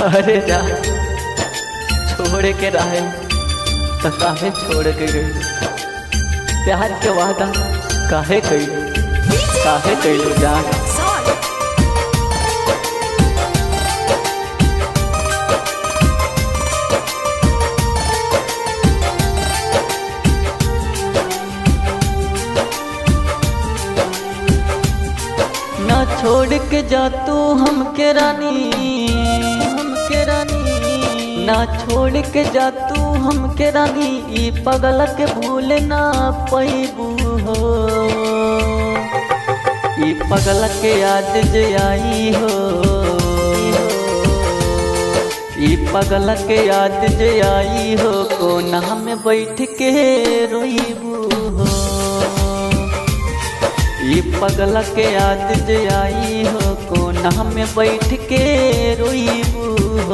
अरे जा छोड़ के रहे तो काहे छोड़ के गई, प्यार के वादा काहे कइलू जान। ना छोड़ के जा तू हमके रानी, ना छोड़ के जा तू हमके रानी, ई पगल के भूल ना पैबू हो, ई पगल के याद जे आई हो, ई पगल के याद जे आई हो, कोना में बैठ के रोईबू हो, ई पगल के याद जे आई हो, कोना में बैठ के रोईबू हो।